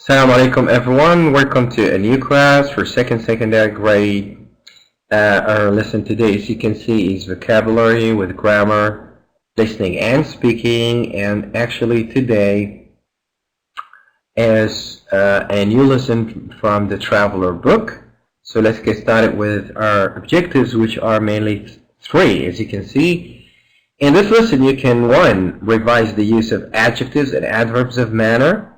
Assalamu alaikum everyone, welcome to a new class for second secondary grade. Our lesson today, as you can see, is vocabulary with grammar, listening and speaking, and actually today is a new lesson from the Traveler book. So let's get started with our objectives, which are mainly three, as you can see. In this lesson you can 1. Revise the use of adjectives and adverbs of manner.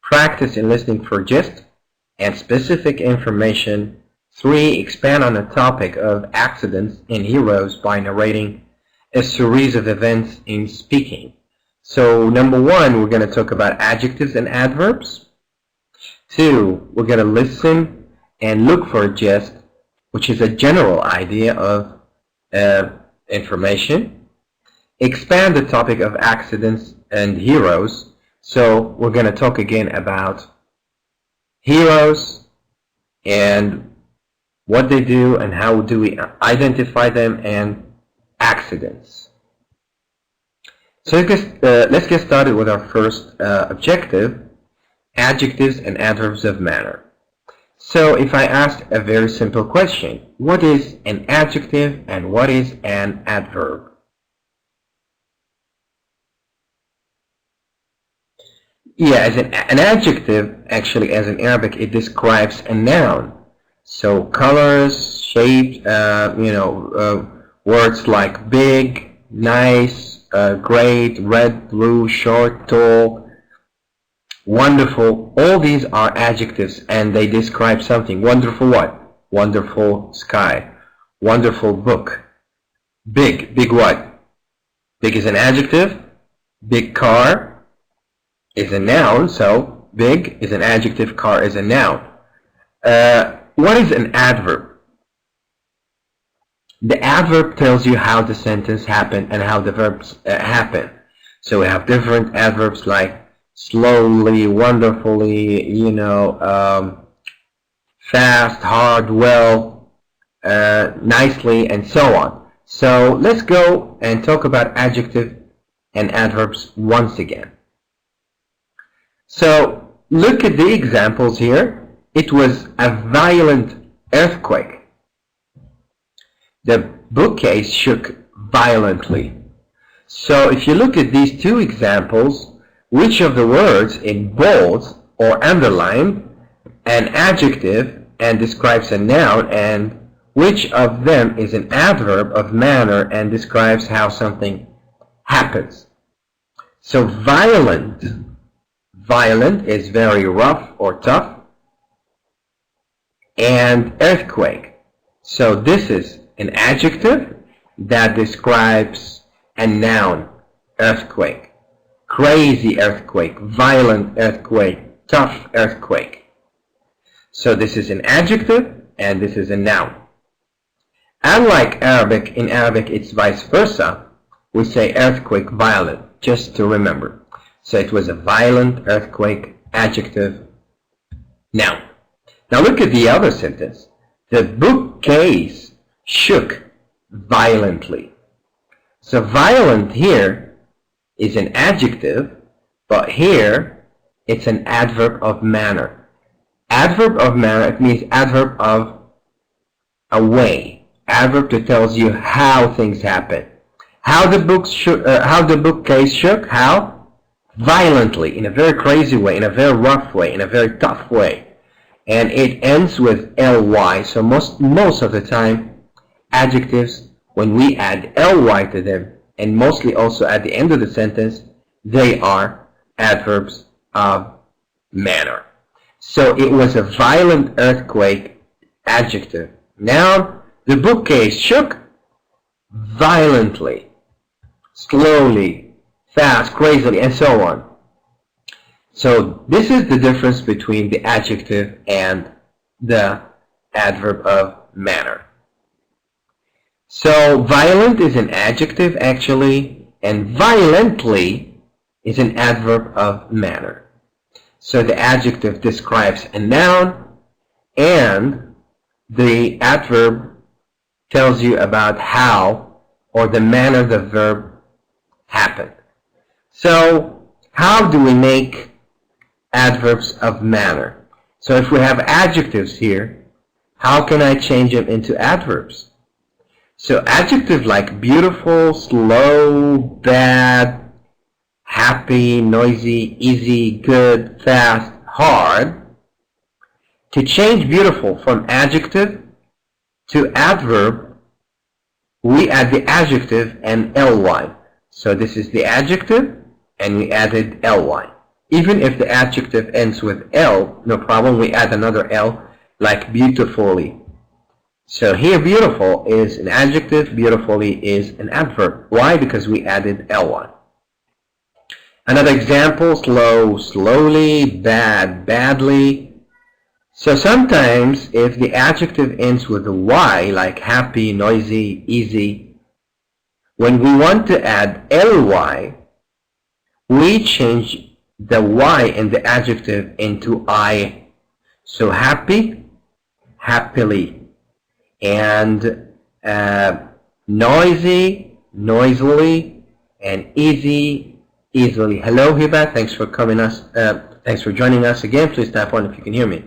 Practice in listening for gist and specific information. 3. Expand on the topic of accidents and heroes by narrating a series of events in speaking. So number 1, we're going to talk about adjectives and adverbs. 2, we're going to listen and look for gist, which is a general idea of information. Expand the topic of accidents and heroes. So we're going to talk again about heroes and what they do and how do we identify them, and accidents. So let's get started with our first objective, adjectives and adverbs of manner. So if I ask a very simple question, what is an adjective and what is an adverb? Yeah, as an adjective, actually, as in Arabic, it describes a noun. So colors, shapes, words like big, nice, great, red, blue, short, tall, wonderful. All these are adjectives and they describe something. Wonderful what? Wonderful sky. Wonderful book. Big. Big what? Big is an adjective. Big car is a noun, so big is an adjective, car is a noun. What is an adverb? The adverb tells you how the sentence happened and how the verbs happen. So we have different adverbs like slowly, wonderfully, fast, hard, well, nicely, and so on. So let's go and talk about adjective and adverbs once again. So look at the examples here. It was a violent earthquake. The bookcase shook violently. So if you look at these two examples, which of the words in bold or underlined an adjective and describes a noun, and which of them is an adverb of manner and describes how something happens? So violent is very rough or tough, and earthquake. So this is an adjective that describes a noun, earthquake. Crazy earthquake, violent earthquake, tough earthquake. So this is an adjective and this is a noun. Unlike Arabic, in Arabic it's vice versa. We say earthquake, violent, just to remember. So it was a violent earthquake, adjective, noun. Now look at the other sentence. The bookcase shook violently. So violent here is an adjective, but here it's an adverb of manner. Adverb of manner, it means adverb of a way. Adverb that tells you how things happen. How the bookcase shook, how? Violently, in a very crazy way, in a very rough way, in a very tough way. And it ends with ly. So most of the time, adjectives, when we add ly to them, and mostly also at the end of the sentence, they are adverbs of manner. So it was a violent earthquake, adjective. Noun, the bookcase shook violently, slowly, fast, crazily, and so on. So this is the difference between the adjective and the adverb of manner. So violent is an adjective actually, and violently is an adverb of manner. So the adjective describes a noun and the adverb tells you about how or the manner the verb happened. So how do we make adverbs of manner. So if we have adjectives here, how can I change them into adverbs? So adjectives like beautiful, slow, bad, happy, noisy, easy, good, fast, hard. To change beautiful from adjective to adverb, we add the adjective and ly. So this is the adjective and we added ly. Even if the adjective ends with l, no problem, we add another l, like beautifully. So here beautiful is an adjective, beautifully is an adverb. Why? Because we added ly. Another example, slow, slowly, bad, badly. So sometimes if the adjective ends with a y, like happy, noisy, easy, when we want to add ly, we change the y in the adjective into I. So happy, happily, and noisy, noisily, and easy, easily. Hello, Hiba. Thanks for thanks for joining us again. Please type on if you can hear me.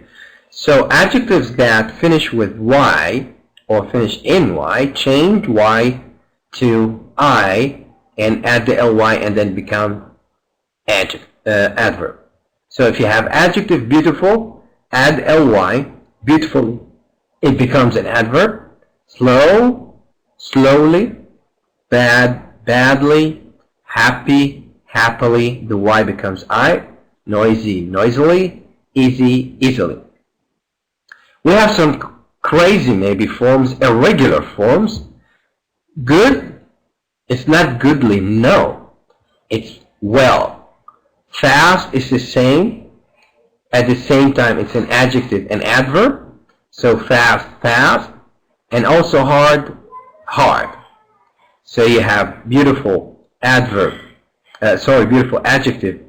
So adjectives that finish with y or finish in y, change y to I and add the ly and then become adverb. So if you have adjective beautiful, add ly, beautiful, it becomes an adverb. Slow, slowly, bad, badly, happy, happily, the y becomes I. Noisy, noisily, easy, easily. We have some crazy maybe forms, irregular forms. Good, it's not goodly, no. It's well. Fast is the same. At the same time, it's an adjective and adverb. So fast, fast. And also hard, hard. So you have beautiful adverb. Beautiful adjective.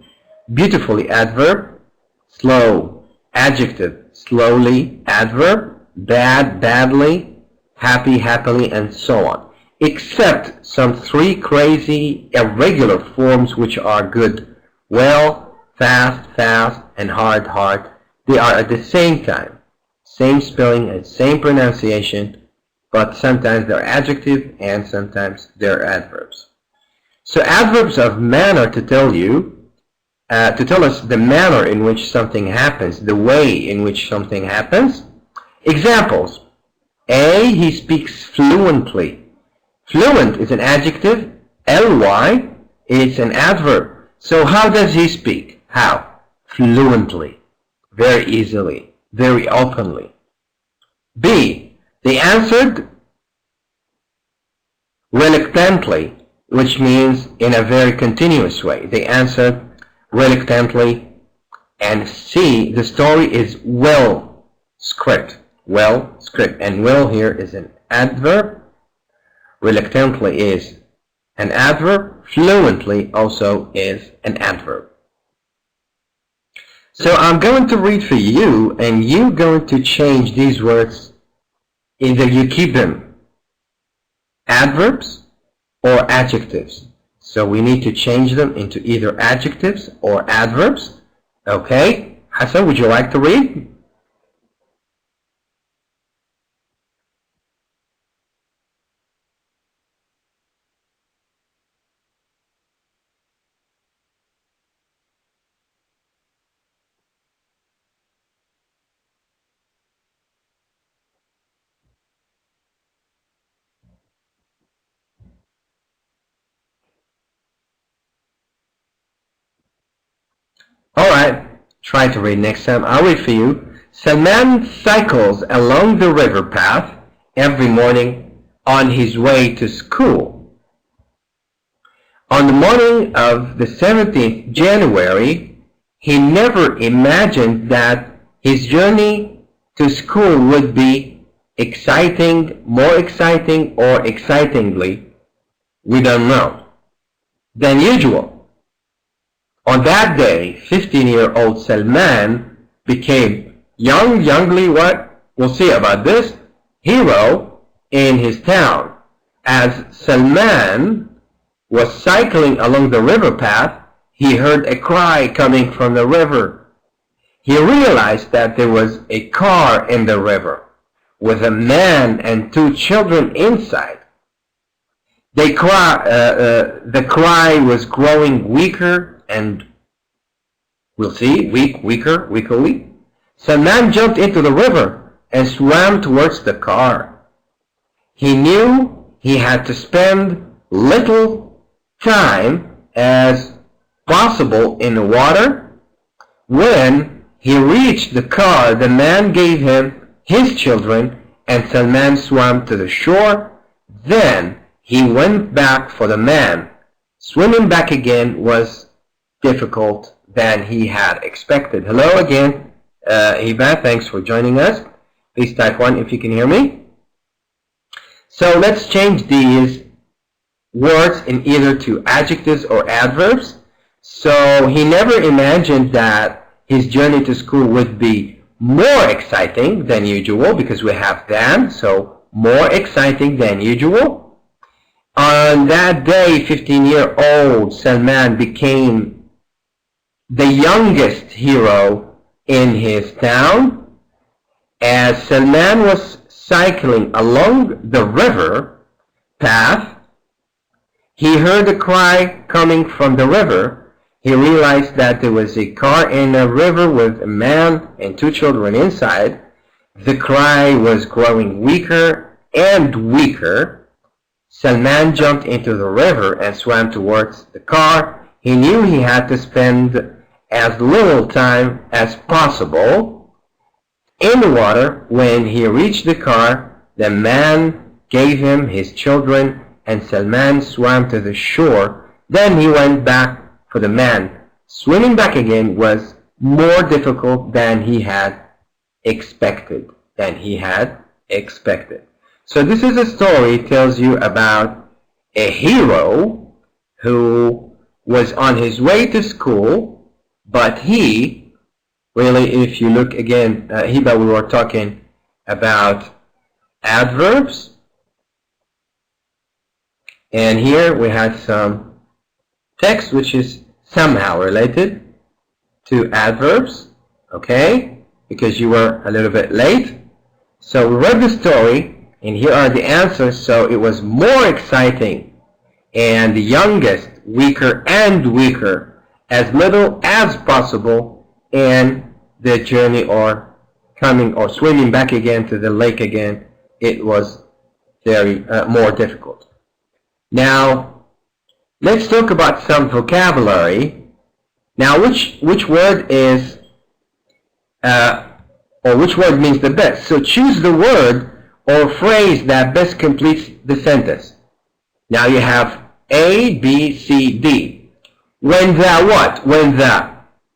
Beautifully adverb. Slow adjective. Slowly adverb. Bad, badly. Happy, happily, and so on. Except some three crazy irregular forms which are good. Well, fast, fast, and hard, hard. They are at the same time. Same spelling and same pronunciation, but sometimes they're adjective and sometimes they're adverbs. So adverbs of manner to tell us the manner in which something happens, the way in which something happens. Examples. A, he speaks fluently. Fluent is an adjective. Ly is an adverb. So how does he speak? How? Fluently. Very easily. Very openly. B, they answered reluctantly, which means in a very continuous way. They answered reluctantly. And C, the story is well script. Well script. And well here is an adverb. Reluctantly is an adverb. Fluently also is an adverb. So I'm going to read for you, and you're going to change these words. Either you keep them adverbs or adjectives. So we need to change them into either adjectives or adverbs. Okay? Hassan, would you like to read? Alright, try to read next time. I'll read for you. Salman cycles along the river path every morning on his way to school. On the morning of the 17th January, he never imagined that his journey to school would be exciting, more exciting, or excitingly, we don't know, than usual. On that day, 15-year-old Salman became youngly what? We'll see about this. Hero in his town. As Salman was cycling along the river path, he heard a cry coming from the river. he realized that there was a car in the river with a man and 2 children inside. The cry was growing weaker and, we'll see, weaker. Salman jumped into the river and swam towards the car. He knew he had to spend little time as possible in the water. When he reached the car, the man gave him his children and Salman swam to the shore. Then he went back for the man. Swimming back again was difficult than he had expected. Hello again, Hiba, thanks for joining us. Please type 1 if you can hear me. So let's change these words in either to adjectives or adverbs. So he never imagined that his journey to school would be more exciting than usual, because we have than, so more exciting than usual. On that day, 15-year-old Salman became the youngest hero in his town. As Salman was cycling along the river path, he heard a cry coming from the river. He realized that there was a car in a river with a man and 2 children inside. The cry was growing weaker and weaker. Salman jumped into the river and swam towards the car. He knew he had to spend as little time as possible in the water. When he reached the car, the man gave him his children and Salman swam to the shore. Then he went back for the man. Swimming back again was more difficult than he had expected. So this is a story that tells you about a hero who was on his way to school, but he really, if you look again, Hiba, we were talking about adverbs, and here we had some text which is somehow related to adverbs, okay, because you were a little bit late. So we read the story, and here are the answers. So it was more exciting, and the youngest, weaker and weaker, as little as possible, and the journey or coming or swimming back again to the lake again, it was very more difficult. Now, let's talk about some vocabulary. Now, which word is, or which word means the best? So choose the word or phrase that best completes the sentence. Now you have A, B, C, D. When the what? When the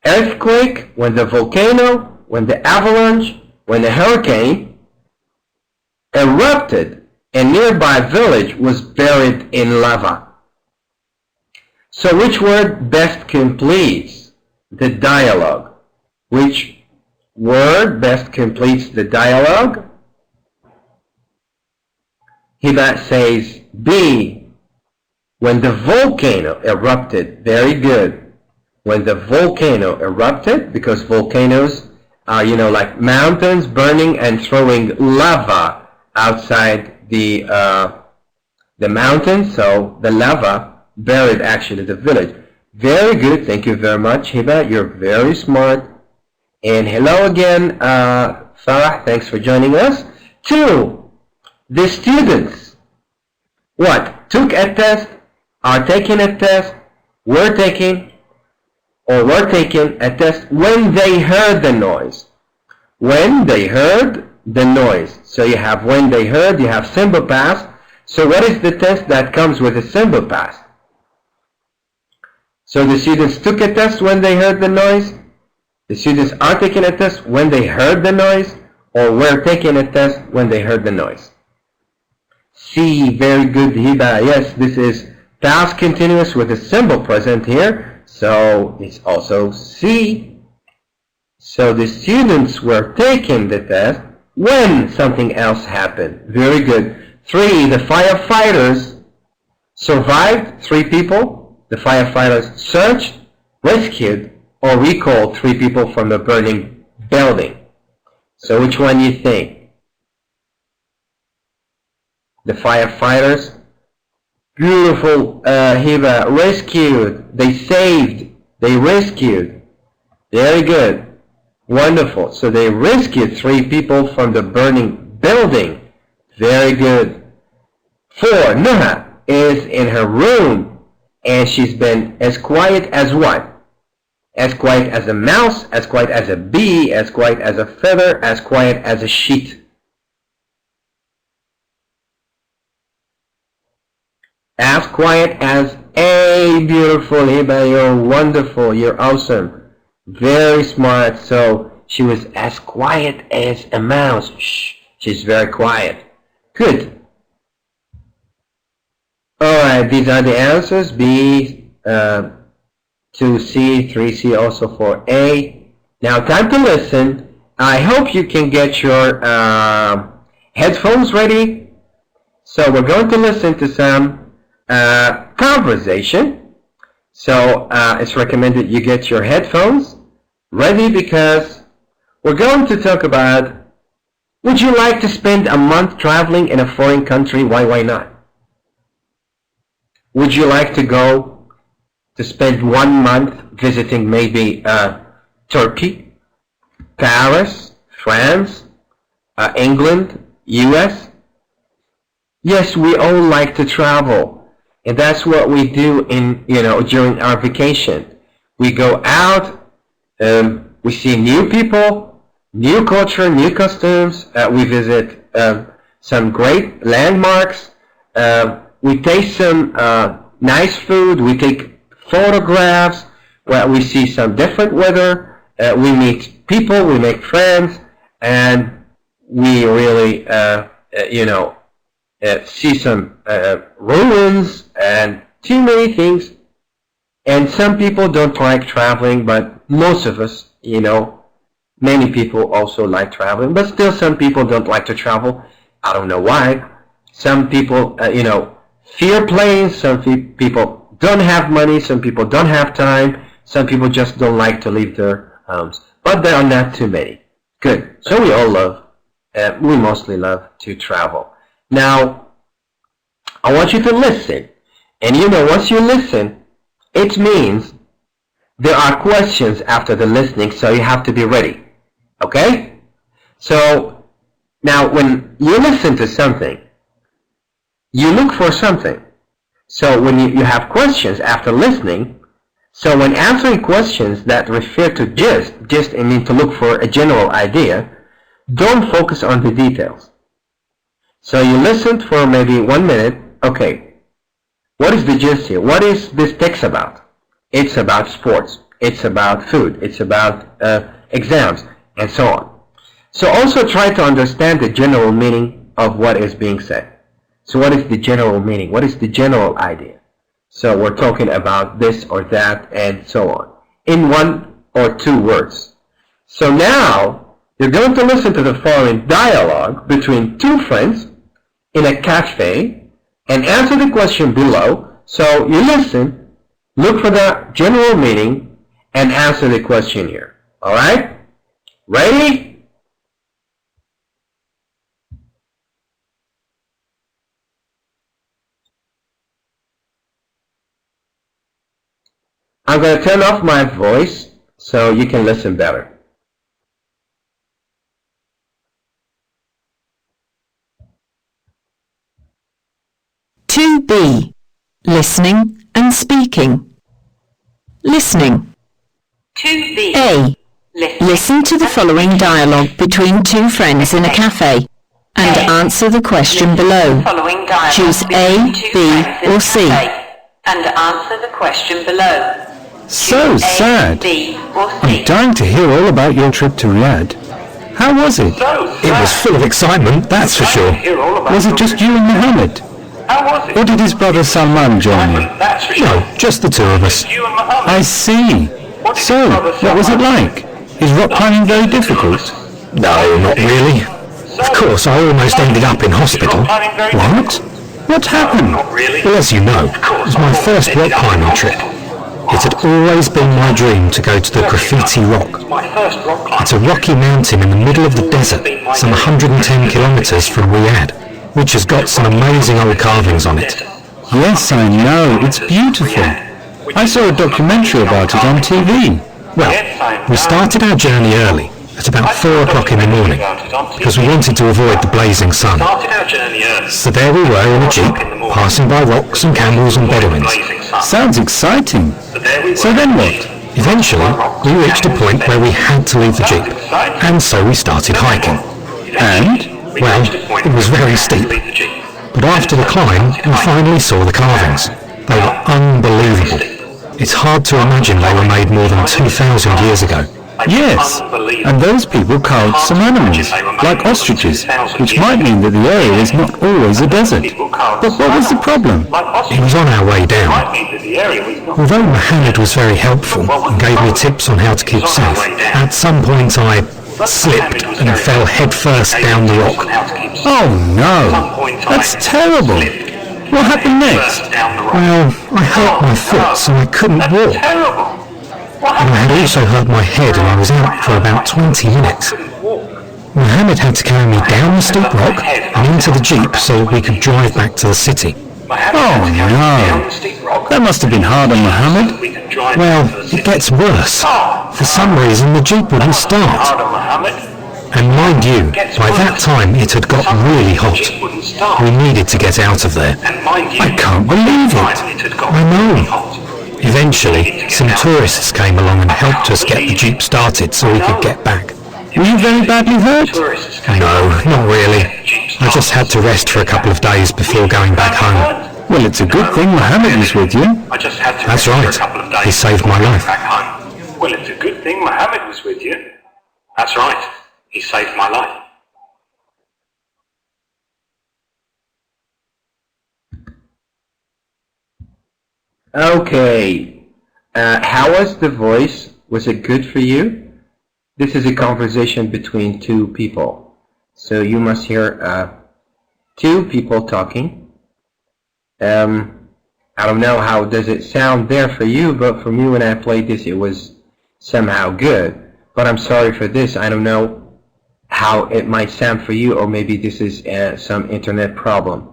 earthquake, when the volcano, when the avalanche, when the hurricane erupted, a nearby village was buried in lava. So which word best completes the dialogue? Which word best completes the dialogue? Hiba says B. When the volcano erupted. Very good. When the volcano erupted, because volcanoes are, like mountains burning and throwing lava outside the mountain, so the lava buried actually the village. Very good, thank you very much, Hiba, you're very smart. And hello again, Farah, thanks for joining us. 2, the students, what? Took a test, are taking a test, were taking a test when they heard the noise. When they heard the noise. So you have when they heard, you have simple past. So what is the test that comes with a simple past? So the students took a test when they heard the noise. The students are taking a test when they heard the noise, or were taking a test when they heard the noise. C, very good, Hiba. Yes, this is past continuous with a simple present here. So it's also C. So the students were taking the test when something else happened. Very good. 3, the firefighters survived 3 people. The firefighters searched, rescued, or recalled 3 people from the burning building. So which one do you think? The firefighters? Beautiful, Hiba. Rescued. They saved. They rescued. Very good. Wonderful. So they rescued 3 people from the burning building. Very good. 4. Nuha is in her room and she's been as quiet as what? As quiet as a mouse, as quiet as a bee, as quiet as a feather, as quiet as a sheet. As quiet as a beautiful, Hiba, you're wonderful, you're awesome, very smart. So she was as quiet as a mouse. Shh, she's very quiet. Good. Alright, these are the answers. B, 2C, 3C also for A. Now time to listen. I hope you can get your headphones ready. So we're going to listen to some conversation. So it's recommended you get your headphones ready because we're going to talk about, would you like to spend a month traveling in a foreign country? Why not? Would you like to go to spend 1 month visiting maybe Turkey, Paris, France, England, US? Yes, we all like to travel, and that's what we do in during our vacation. We go out, we see new people, new culture, new customs. We visit some great landmarks. We taste some nice food. We take photographs, where we see some different weather, we meet people, we make friends, and we really, see some ruins and too many things. And some people don't like traveling, but most of us, many people also like traveling, but still some people don't like to travel. I don't know why. Some people, fear planes, some people don't have money, some people don't have time, some people just don't like to leave their homes. But there are not too many. Good. So we all we mostly love to travel. Now, I want you to listen. And once you listen, it means there are questions after the listening, so you have to be ready. Okay? So, now when you listen to something, you look for something. So when you have questions after listening, so when answering questions that refer to gist I mean to look for a general idea, don't focus on the details. So you listened for maybe 1 minute. Okay, what is the gist here? What is this text about? It's about sports. It's about food. It's about exams, and so on. So also try to understand the general meaning of what is being said. So what is the general meaning? What is the general idea? So we're talking about this or that and so on, in 1 or 2 words. So now you're going to listen to the following dialogue between 2 friends in a cafe and answer the question below. So you listen, look for the general meaning, and answer the question here. Alright? Ready? I'm going to turn off my voice so you can listen better. B. Listening and speaking. Listening. 2B. A. Listen to the following dialogue between 2 friends in a cafe and answer the question below. Choose A, B or C. And answer the question below. So sad. I'm dying to hear all about your trip to Riyadh. How was it? It was full of excitement, that's for sure. Was it just you and Mohammed? Or did his brother Salman join you? No, just the 2 of us. I see. So, what was it like? Is rock climbing very difficult? No, not really. Of course, I almost ended up in hospital. What? What happened? Well, as you know, it was my first rock climbing trip. It had always been my dream to go to the Graffiti Rock. It's a rocky mountain in the middle of the desert, some 110 kilometres from Riyadh, which has got some amazing old carvings on it. Yes, I know. It's beautiful. I saw a documentary about it on TV. Well, we started our journey early, at about 4 o'clock in the morning, because we wanted to avoid the blazing sun. So there we were in a jeep, passing by rocks and camels and Bedouins. Sounds exciting. So then what? Eventually, we reached a point where we had to leave the jeep, and so we started hiking. And? Well, it was very steep. But after the climb, we finally saw the carvings. They were unbelievable. It's hard to imagine they were made more than 2,000 years ago. Yes, and those people carved some animals, like ostriches, which might mean that the area is not always a desert. But what was the problem? It was on our way down. Although Mohammed was very helpful and gave me tips on how to keep safe, at some point I slipped and fell headfirst down the rock. Oh no, that's terrible. What happened next? Well, I hurt my foot so I couldn't walk. And I had also hurt my head and I was out for about 20 minutes. Mohammed had to carry me down the steep rock and into the jeep so that we could drive back to the city. Oh no, that must have been hard on Mohammed. Well, it gets worse. For some reason the jeep wouldn't start. And mind you, by that time it had got really hot. We needed to get out of there. I can't believe it. I know. Eventually, some tourists came along and helped us get the jeep started so we could get back. Were you very badly hurt? No, not really. I just had to rest for a couple of days before going back home. Well, it's a good thing Mohammed was with you. That's right. He saved my life. Well, it's a good thing Mohammed was with you. That's right. He saved my life. Okay. How was the voice? Was it good for you? This is a conversation between two people. So you must hear two people talking. I don't know how does it sound there for you, but for me when I played this, it was somehow good. But I'm sorry for this. I don't know how it might sound for you, or maybe this is some internet problem.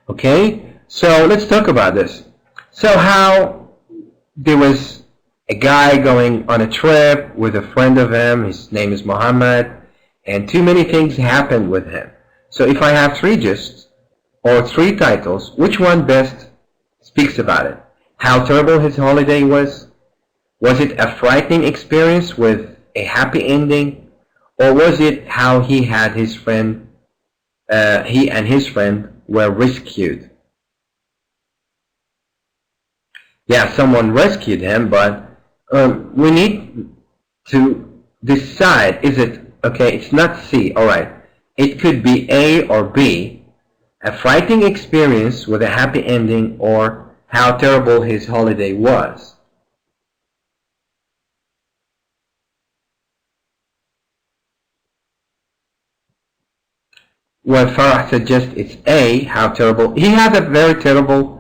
Okay? So let's talk about this. So how there was a guy going on a trip with a friend of him, his name is Muhammad, and too many things happened with him. So if I have three gists or three titles, which one best speaks about it? How terrible his holiday was? Was it a frightening experience with a happy ending? Or was it how he and his friend were rescued? Yeah, someone rescued him, but we need to decide, is it, okay, it's not C, alright. It could be A or B, a frightening experience with a happy ending, or how terrible his holiday was. Well, Farah suggests it's A, how terrible. He had a very terrible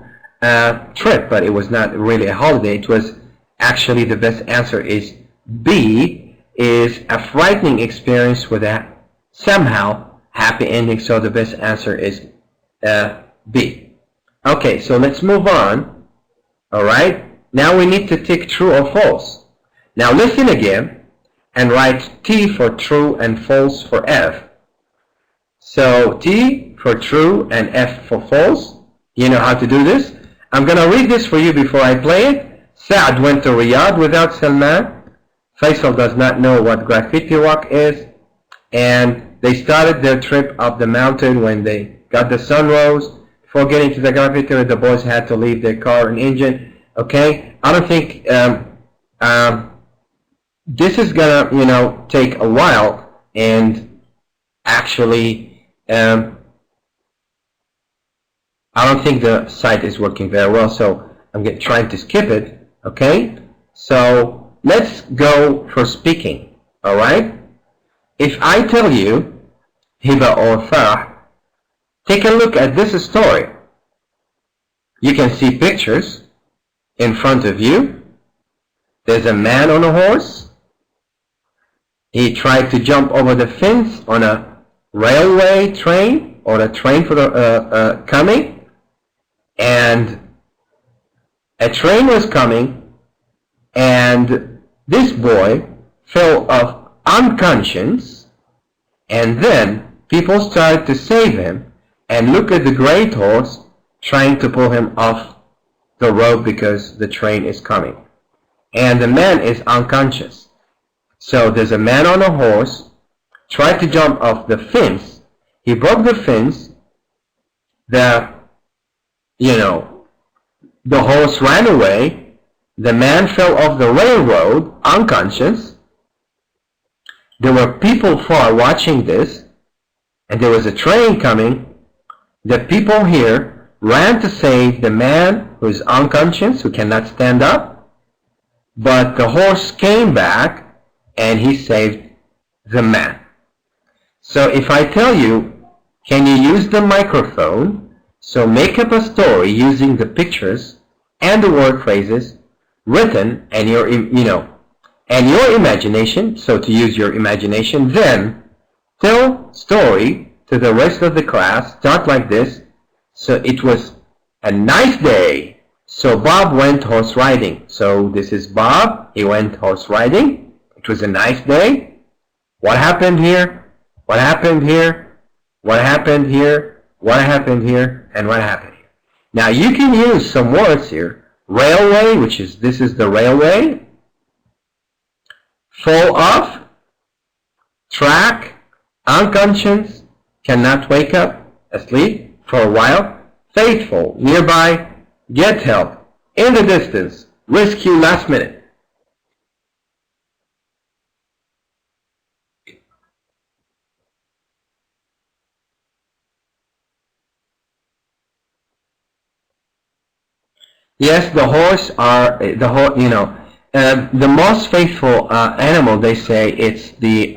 trip, but it was not really a holiday. It was actually, the best answer is B, is a frightening experience with a somehow happy ending. So the best answer is B. Okay, so let's move on. Alright, now we need to tick true or false. Now listen again and write T for true and false for F. So T for true and F for false. You know how to do this? I'm going to read this for you before I play it. Saad went to Riyadh without Salman. Faisal does not know what graffiti rock is. And they started their trip up the mountain when they got the sun rose. Before getting to the graffiti, the boys had to leave their car and engine. Okay? I don't think this is going to, take a while. And actually, I don't think the site is working very well, so I'm trying to skip it, okay? So let's go for speaking, alright? If I tell you, Hiba or Farah, take a look at this story. You can see pictures in front of you, There's a man on a horse. He tried to jump over the fence on a railway train or a train for the coming, and a train was coming, and this boy fell off unconscious, and then people started to save him and look at the great horse trying to pull him off the road because the train is coming. And the man is unconscious. So there's a man on a horse, tried to jump off the fence. He broke the fence. The horse ran away. The man fell off the railroad, unconscious. There were people far watching this, and there was a train coming. The people here ran to save the man who is unconscious, who cannot stand up. But the horse came back and he saved the man. So if I tell you, can you use the microphone? So make up a story using the pictures and the word phrases written and your imagination. So to use your imagination, then tell story to the rest of the class. Start like this. So it was a nice day. So Bob went horse riding. So this is Bob. He went horse riding. It was a nice day. What happened here? What happened here? What happened here? What happened here? And what happened here? Now you can use some words here. Railway, which is, this is the railway. Fall off. Track. Unconscious. Cannot wake up. Asleep for a while. Faithful. Nearby. Get help. In the distance. Rescue last minute. Yes, the horse are the most faithful animal. They say it's the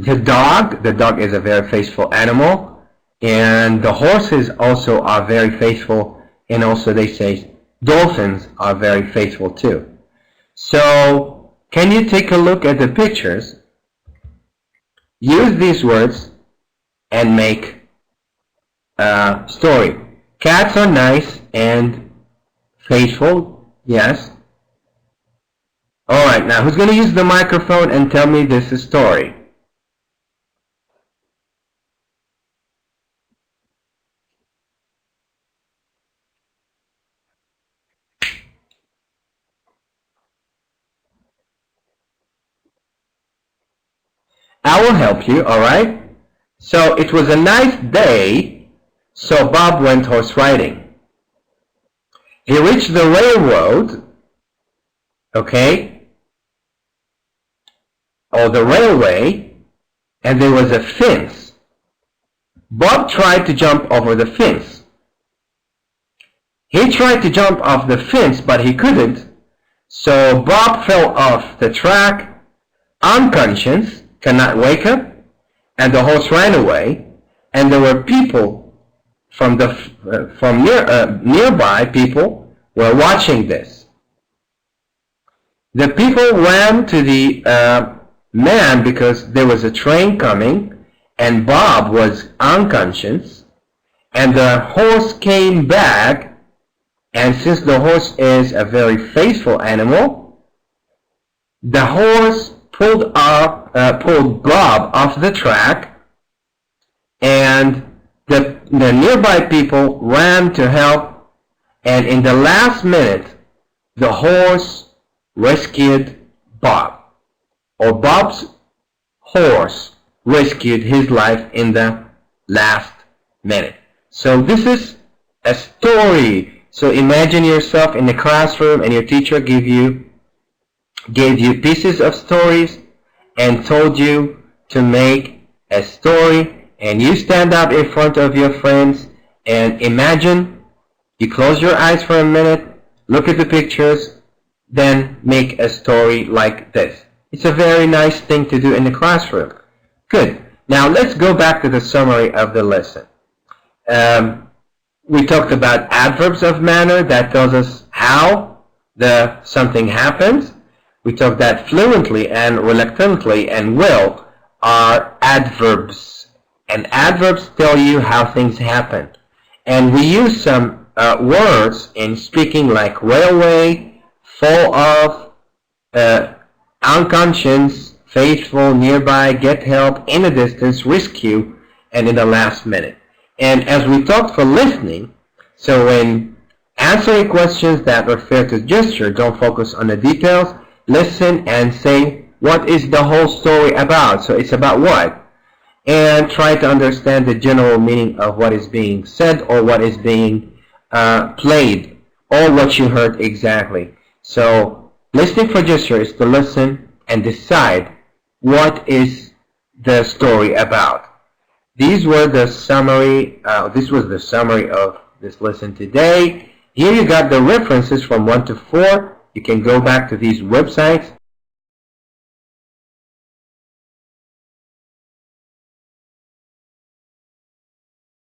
dog. The dog is a very faithful animal, and the horses also are very faithful. And also they say dolphins are very faithful too. So can you take a look at the pictures? Use these words and make a story. Cats are nice and faithful. Yes. Alright, now who's going to use the microphone and tell me this story? I will help you, alright? So it was a nice day, so Bob went horse riding. He reached the railroad, okay, or the railway, and there was a fence. Bob tried to jump over the fence. He tried to jump off the fence, but he couldn't, so Bob fell off the track, unconscious, cannot wake up, and the horse ran away, and there were people from nearby people were watching this. The people ran to the man because there was a train coming, and Bob was unconscious, and the horse came back, and since the horse is a very faithful animal, the horse pulled Bob off the track, and the nearby people ran to help, and in the last minute the horse rescued Bob, or Bob's horse rescued his life in the last minute. So this is a story. So imagine yourself in the classroom and your teacher gave you pieces of stories and told you to make a story, and you stand up in front of your friends and imagine, you close your eyes for a minute, look at the pictures, then make a story like this. It's a very nice thing to do in the classroom. Good. Now let's go back to the summary of the lesson. We talked about adverbs of manner. That tells us how something happens. We talk that fluently and reluctantly and will are adverbs. And adverbs tell you how things happen. And we use some words in speaking like railway, fall off, unconscious, faithful, nearby, get help, in a distance, rescue, and in the last minute. And as we talked for listening, so when answering questions that refer to gesture, don't focus on the details. Listen and say, what is the whole story about? So it's about what? And try to understand the general meaning of what is being said or what is being played or what you heard exactly. So listening for gesture is to listen and decide what is the story about. These were the summary. This was the summary of this lesson today. Here you got the references from 1 to 4. You can go back to these websites